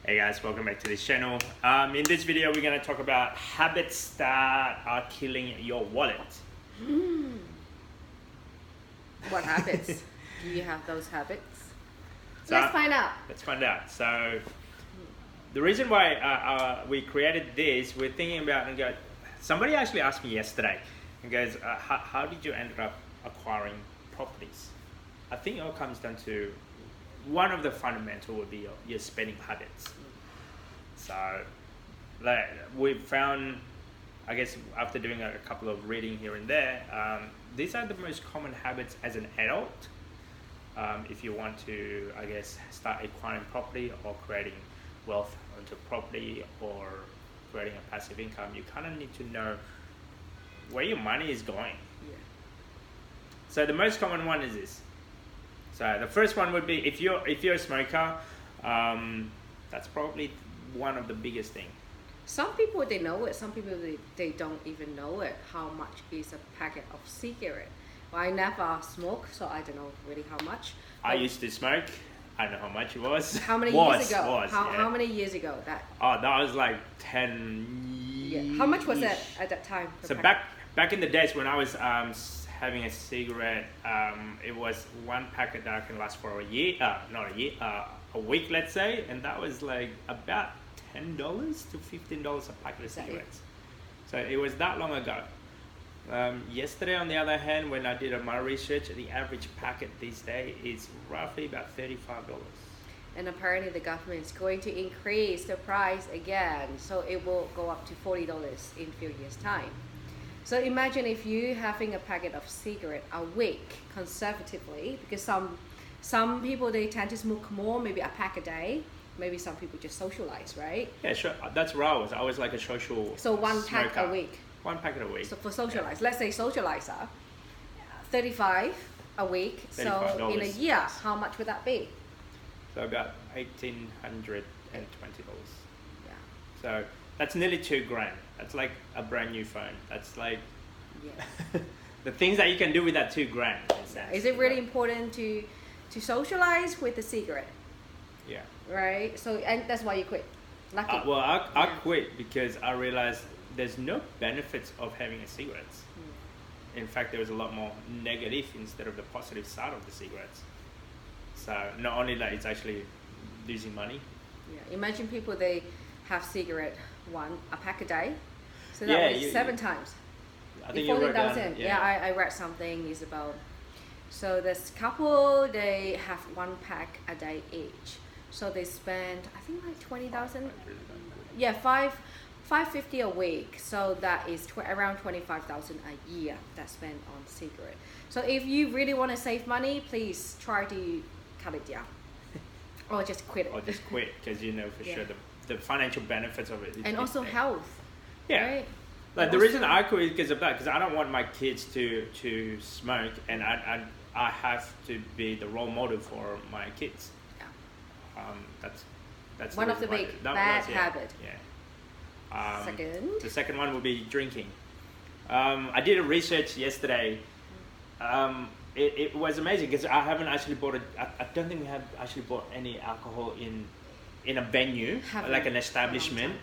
Hey guys, welcome back to this channel. In this video, we're going to talk about habits that are killing your wallet. What habits? Do you have those habits? So, Let's find out. Let's find out. So, the reason why we created this, we're thinking about, and somebody actually asked me yesterday, and goes, how did you end up acquiring properties? I think it all comes down to one of the fundamental would be your spending habits. So we've found, I guess after doing a couple of reading here and there, these are the most common habits as an adult. If you want to, I guess, start acquiring property or creating wealth onto property or creating a passive income, you kind of need to know where your money is going. Yeah. So the most common one is this. So the first one would be if you're a smoker, that's probably one of the biggest things. Some people they know it. Some people they don't even know it. How much is a packet of cigarette? Well, I never smoke, so I don't know really how much. I used to smoke. I don't know how much it was. How many years ago? Yeah. How many years ago that? Oh, that was like 10 years. Yeah. How much was that at that time? So back in the days when I was having a cigarette, it was one packet that can last for a year, a week, let's say, and that was like about $10 to $15 a packet of cigarettes. So it was that long ago. Yesterday, on the other hand, when I did my research, the average packet these days is roughly about $35. And apparently the government is going to increase the price again, so it will go up to $40 in a few years' time. So imagine if you having a packet of cigarette a week conservatively, because some people they tend to smoke more, maybe a pack a day. Maybe some people just socialize, right? Yeah, sure. That's where I was. I was like a social. So one smoker. pack a week. One packet a week. So for socialize, let's say socializer, 35 a week. So in a year, how much would that be? So about $1,820. Yeah. So that's nearly $2,000. That's like a brand new phone. That's like the things that you can do with that $2,000. Is it really important to socialize with the cigarette? Yeah. Right. So and that's why you quit. Lucky. I quit because I realized there's no benefits of having a cigarettes. In fact, there was a lot more negative instead of the positive side of the cigarettes. So not only that, it's actually losing money. Yeah. Imagine people they have cigarette a pack a day. So that was 7 times. I think you wrote down. Yeah, I read something is about. So this couple they have 1 pack a day each. So they spend I think like 20,000. Yeah, $550 a week. So that is around 25,000 a year that's spent on cigarette. So if you really want to save money, please try to cut it down, or just quit it. Or just quit because you know for sure the financial benefits of it. And also health. Yeah. Right? Like the reason I quit is because of that, because I don't want my kids to smoke, and I have to be the role model for my kids. Yeah. That's one of the big bad habit. Yeah. Second. The second one would be drinking. I did a research yesterday. It was amazing because I haven't actually bought I don't think we have actually bought any alcohol in a venue, like an establishment,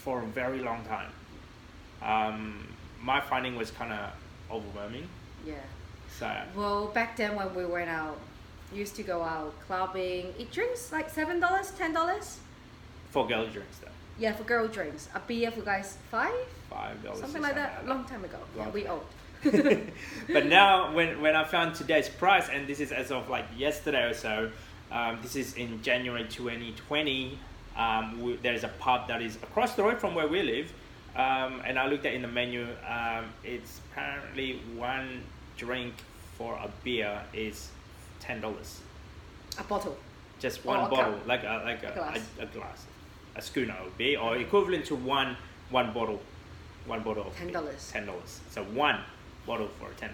for a very long time. My finding was kind of overwhelming. Yeah. So. Well, back then when we went out, used to go out clubbing, eat drinks like $7, $10. For girl drinks though. Yeah, for girl drinks. A beer for guys, $5? $5. Something like that. Long time ago. We old. But now when I found today's price, and this is as of like yesterday or so, this is in January 2020, there's a pub that is across the road from where we live, and I looked at in the menu, it's apparently one drink for a beer is $10. A bottle. Just one bottle, like a glass. A schooner would be, or equivalent to one bottle of $10. $10. So one bottle for $10,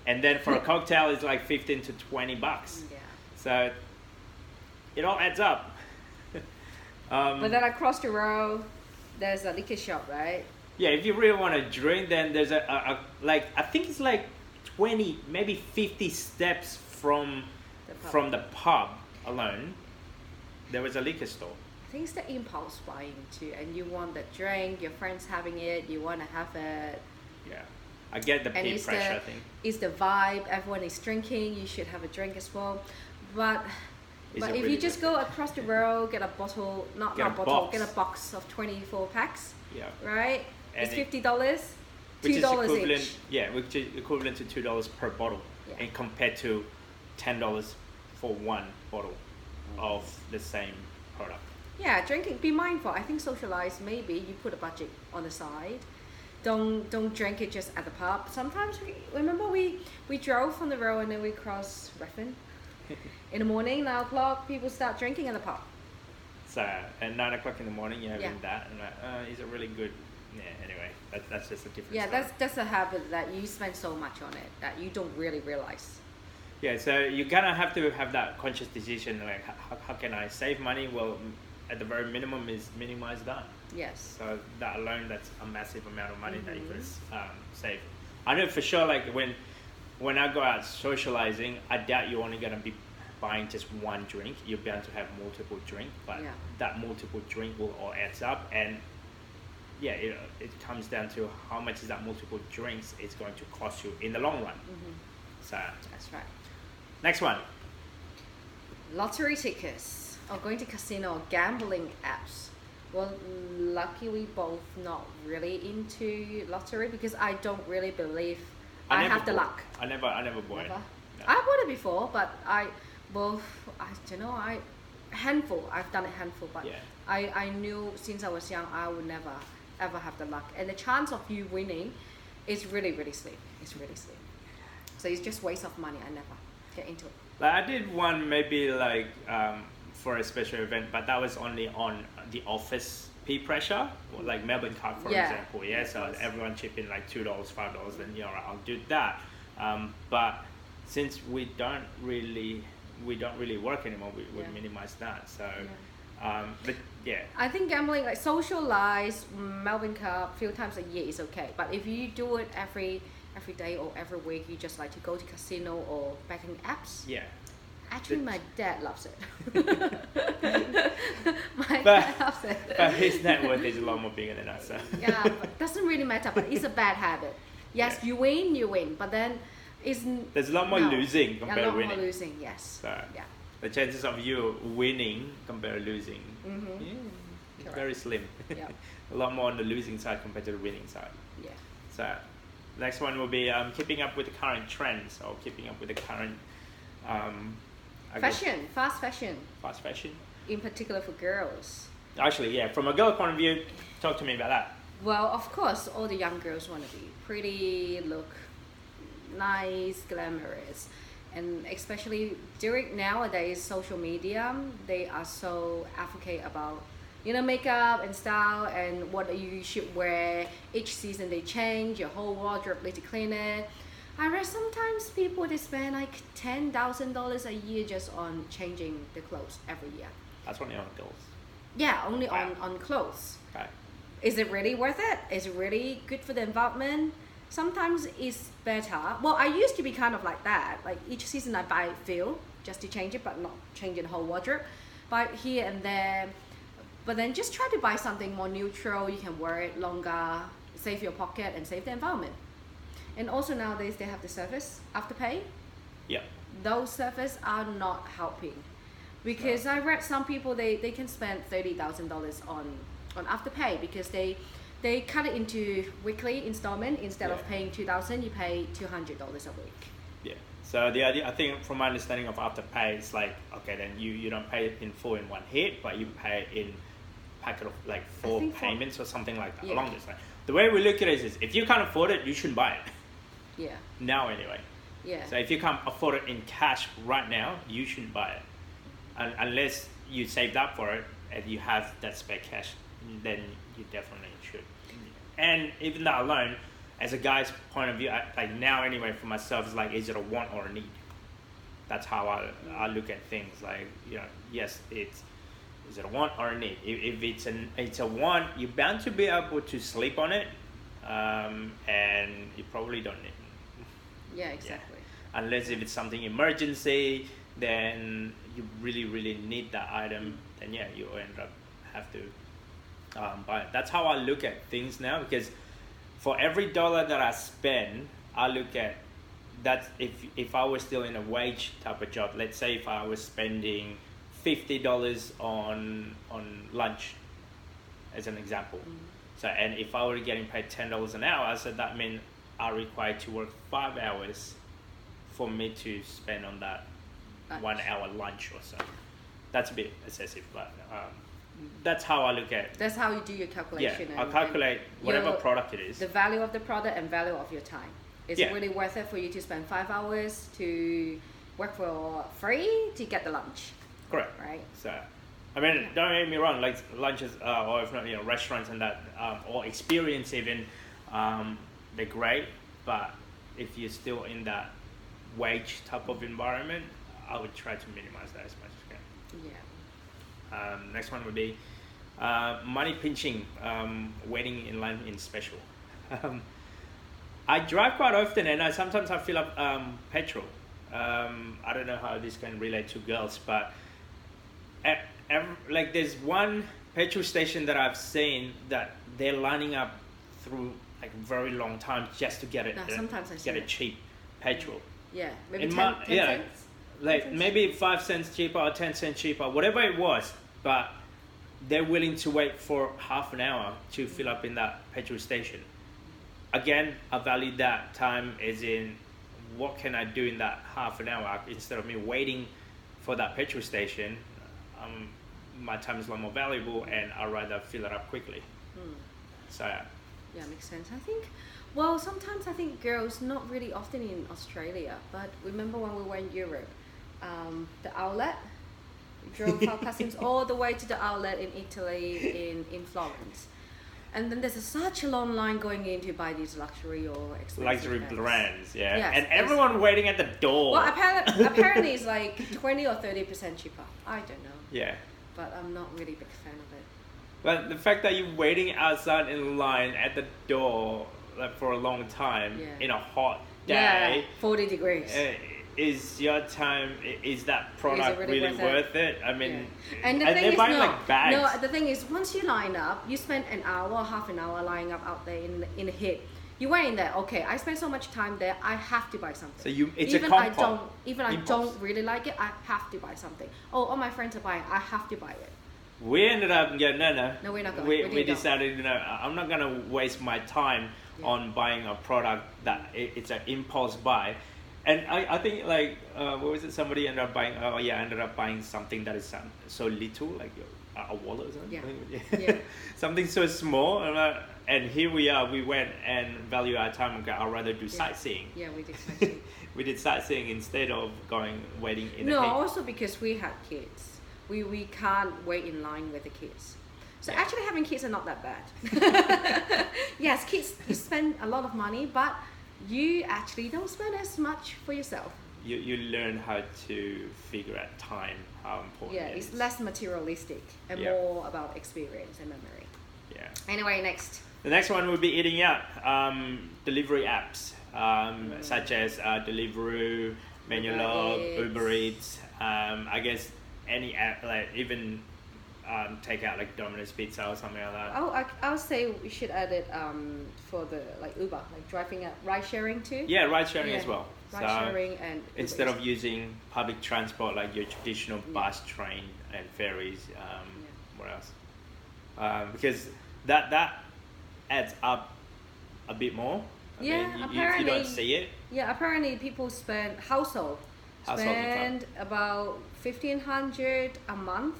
and then for a cocktail it's like $15 to $20. Yeah. So it all adds up. But then across the road, there's a liquor shop, right? Yeah, if you really want to drink, then there's a like I think it's like 20, maybe 50 steps from the pub alone. There was a liquor store. I think it's the impulse buying too, and you want the drink, your friends having it, you want to have it. Yeah, I get the And peer pressure thing. it's the vibe. Everyone is drinking. You should have a drink as well. But Is but it if really you just worth go across the road, get a bottle, not Get a bottle, box. get a box of 24 packs, Yeah. right? And It's it- $50, Which is $2 equivalent, each. yeah, which is equivalent to $2 per bottle, Yeah. and compared to $10 for one bottle of the same product. Yeah, drinking. Be mindful. I think socialize. Maybe you put a budget on the side. Don't drink it just at the pub. Sometimes we drove from the road and then we crossed Redfern. In the morning, 9 o'clock, people start drinking at the pub. So at 9 o'clock in the morning, you're having Yeah. that, and like, is it really good? Yeah. Anyway, that's just a different. Yeah, story. that's a habit that you spend so much on it that you don't really realize. Yeah, so you kind of have to have that conscious decision, like how can I save money? Well, at the very minimum is minimize that. Yes. So that alone, that's a massive amount of money that you could Mm-hmm. save. I know for sure, like when I go out socializing, I doubt you're only gonna be buying just one drink. You're bound to have multiple drink, but Yeah. that multiple drink will all adds up, and yeah, it comes down to how much is that multiple drinks is going to cost you in the long run. So That's right. next one. Lottery tickets or going to casino or gambling apps. Well, lucky we both not really into lottery because I don't really believe I never have the bought- luck. I never bought it. Never. No. I bought it before, but I don't know, handful. I've done it handful, but Yeah. I knew since I was young I would never ever have the luck, and the chance of you winning is really really slim. It's really slim. So it's just waste of money. I never get into it. Like I did one maybe like for a special event, but that was only on the office peer pressure, like Melbourne Cup for Yeah. example. Yeah, Yes, so yes. everyone chip in like $2, $5, then yeah, I'll do that. But since we don't really work anymore, we Yeah. minimize that. So, Yeah. but yeah, I think gambling, like socialize, Melbourne Cup, few times a year is okay. But if you do it every day or every week, you just like to go to casino or betting apps. yeah. Actually, The- my dad loves it. My But- dad loves it. But his net worth is a lot more bigger than us. So. Yeah, but doesn't really matter. But it's a bad habit. Yes, Yeah. you win. But then it's There's a lot more no. losing A compared to lot more winning. losing. Yes. So Yeah. the chances of you winning compared to losing, Mhm. it's Correct. very slim. Yeah. A lot more on the losing side compared to the winning side. Yeah. So next one will be keeping up with the current trends or keeping up with the current I guess, Fashion, fast fashion, fast fashion. in particular for girls. Actually, yeah, from a girl point of view, talk to me about that. Well, of course, all the young girls want to be pretty, look nice, glamorous, and especially during nowadays social media, they are so advocate about makeup and style and what you should wear. Each season they change your whole wardrobe, need to clean it. I read sometimes people they spend like $10,000 a year just on changing the clothes every year. That's only on girls. Yeah, only Wow. on clothes. Okay. Is it really worth it? Is it really good for the environment? Sometimes it's better. Well, I used to be kind of like that. Like each season I buy a few just to change it, but not changing the whole wardrobe. Buy it here and there. But then just try to buy something more neutral. You can wear it longer, save your pocket and save the environment. And also nowadays they have the service Afterpay. Yeah. Those services are not helping. Because I read some people they can spend $30,000 on Afterpay because they cut it into weekly installment. Instead of Yeah. paying $2,000, you pay $200 a week. Yeah. So the idea, I think, from my understanding of Afterpay, it's like, okay, then you don't pay it in full in one hit, but you pay in packet of like four think for- payments or something like that Yeah. along this line. The way we look at it is, if you can't afford it, you shouldn't buy it. Yeah, Now, anyway. yeah, So if you can't afford it in cash right now, you shouldn't buy it, unless you saved up for it and you have that spare cash. Then you definitely should. And even that alone, as a guy's point of view, like now anyway for myself, it's like, is it a want or a need? That's how I look at things. Like, yes, is it a want or a need? If it's a want, you're bound to be able to sleep on it, and you probably don't need it. yeah, exactly. Unless if it's something emergency, then you really need that item, then yeah, you end up have to buy it. That's how I look at things now, because for every dollar that I spend, I look at that. If I was still in a wage type of job, let's say if I was spending $50 on lunch, as an example. So, and if I were getting paid $10 an hour, so that means I required to work 5 hours for me to spend on that Lunch. 1 hour lunch or so. That's a bit excessive, but that's how I look at it. That's how you do your calculation. Yeah, I calculate whatever your- product it is. The value of the product and value of your time. Is it really worth it for you to spend 5 hours to work for free to get the lunch? Correct. Right. So, I mean, don't get me wrong. Like lunches, or if not, restaurants and that, or experience even, they're great. But if you're still in that wage type of environment, I would try to minimize that as much as I can. Yeah. Next one would be money pinching, waiting in line in special. I drive quite often, and sometimes I fill up petrol. I don't know how this can relate to girls, but like there's one petrol station that I've seen that they're lining up through like a very long time just to get it. Sometimes I see get a it. cheap petrol. Yeah. Maybe 10 yeah, cents. like 10 cents? maybe 5 cents cheaper or 10 cents cheaper, whatever it was, but they're willing to wait for half an hour to fill up in that petrol station. Again, I value that time as in what can I do in that half an hour instead of me waiting for that petrol station. My time is a lot more valuable, and I'd rather fill it up quickly. So yeah, makes sense. I think, well, sometimes I think girls, not really often in Australia, but remember when we were in Europe, the outlet, we drove our cousins all the way to the outlet in Italy, in Florence. And then there's such a long line going in to buy these luxury or expensive luxury bags. brands, yeah. Yes, and everyone waiting at the door. Well, apparently it's like 20 or 30% cheaper. I don't know. Yeah. But I'm not really a big fan of it. But the fact that you're waiting outside in line at the door like for a long time in a hot day, 40 degrees. Is your time? Is that product really worth it? I mean, and they're buying like bags. No, the thing is, once you line up, you spend an hour, half an hour lining up out there in the heat. You went in there. Okay, I spent so much time there. I have to buy something. So it's even a compound. I don't really like it. I have to buy something. Oh, all my friends are buying. I have to buy it. We ended up no. No, we're not going. We decided, I'm not gonna waste my time on buying a product that it's an impulse buy. And I think like what was it? Somebody ended up buying. Ended up buying something that is so little, like a wallet or something. Yeah. Something so small, and here we are. We went and value our time. Okay, I'd rather do sightseeing. Yeah, we did sightseeing. We did sightseeing instead of waiting in the heat. No, also because we had kids. We can't wait in line with the kids. So actually having kids are not that bad. Yes, kids, you spend a lot of money, but you actually don't spend as much for yourself. You learn how to figure out time, how important it is. It's less materialistic and more about experience and memory. Yeah. Anyway, next. The next one would be eating out. Delivery apps, such as Deliveroo, Menulog, Uber Eats. I guess any app, like even take out like Domino's Pizza or something like that. Oh, I'll say we should add it for the like Uber, like driving at ride sharing too. Yeah, ride sharing as well. Ride sharing and Uber instead of using public transport like your traditional bus, train, and ferries. What else? Because that adds up a bit more. I mean, apparently you don't see it. Yeah, apparently people spend spend about $1,500 a month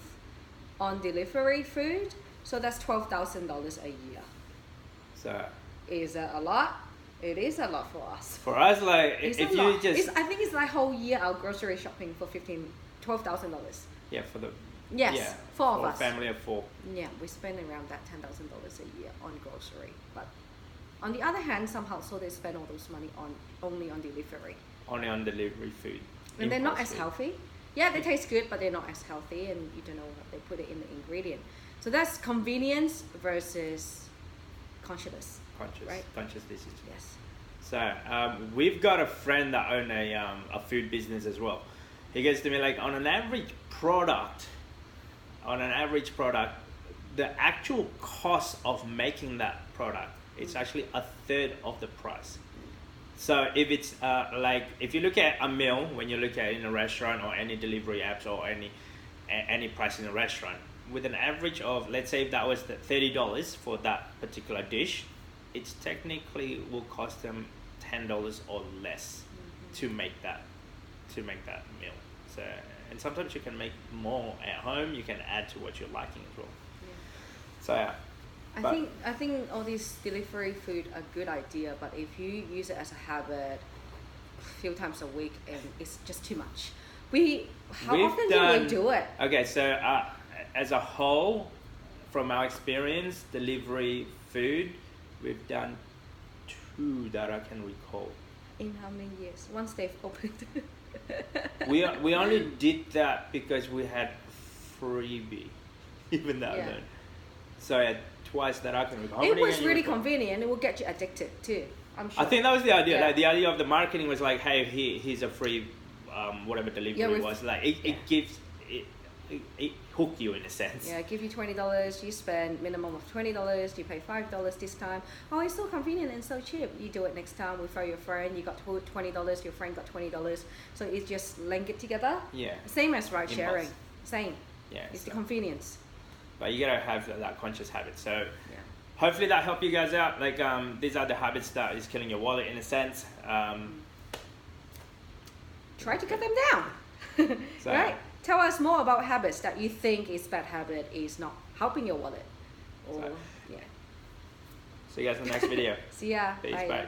on delivery food, so that's $12,000 a year. So is that a lot? It is a lot for us. For us, like if you just, I think it's like whole year our grocery shopping for $12,000. Yeah, for the four of us. Family of 4. Yeah, we spend around that $10,000 a year on grocery. But on the other hand, some households they spend all those money only on delivery. Only on delivery food. And they're not as healthy. Yeah, they taste good, but they're not as healthy, and you don't know what they put it in the ingredient. So that's convenience versus conscious, right? Conscious decision. Yes. So we've got a friend that owns a food business as well. He goes to me like on an average product, the actual cost of making that product, it's actually a third of the price. So if it's like, if you look at a meal, when you look at it in a restaurant or any delivery apps or any price in a restaurant, with an average of, let's say if that was the $30 for that particular dish, it's technically will cost them $10 or less to make that meal. So, and sometimes you can make more at home. You can add to what you're liking as well. Yeah. So yeah. I think all these delivery food are good idea, but if you use it as a habit a few times a week, and it's just too much. How often do we do it? Okay, so as a whole, from our experience, delivery food, we've done 2 that I can recall. In how many years? Once they've opened. we only did that because we had freebie, even that alone. So yeah, twice that I can recall. It was really convenient. It will get you addicted too. I'm sure. I think that was the idea. Like the idea of the marketing was like, hey, here's a free whatever delivery was. Like it gives it hook you in a sense. Yeah, give you $20. You spend minimum of $20. You pay $5 this time. Oh, it's so convenient and so cheap. You do it next time with your friend. You got $20. Your friend got $20. So it just link it together. Yeah. Same as ride sharing. Same. Yeah. It's the convenience. But you gotta have that conscious habit. So hopefully that helped you guys out. Like these are the habits that is killing your wallet in a sense. Try to cut them down. So, right? Tell us more about habits that you think is bad habit is not helping your wallet. Or see you guys in the next video. See ya. Peace, bye.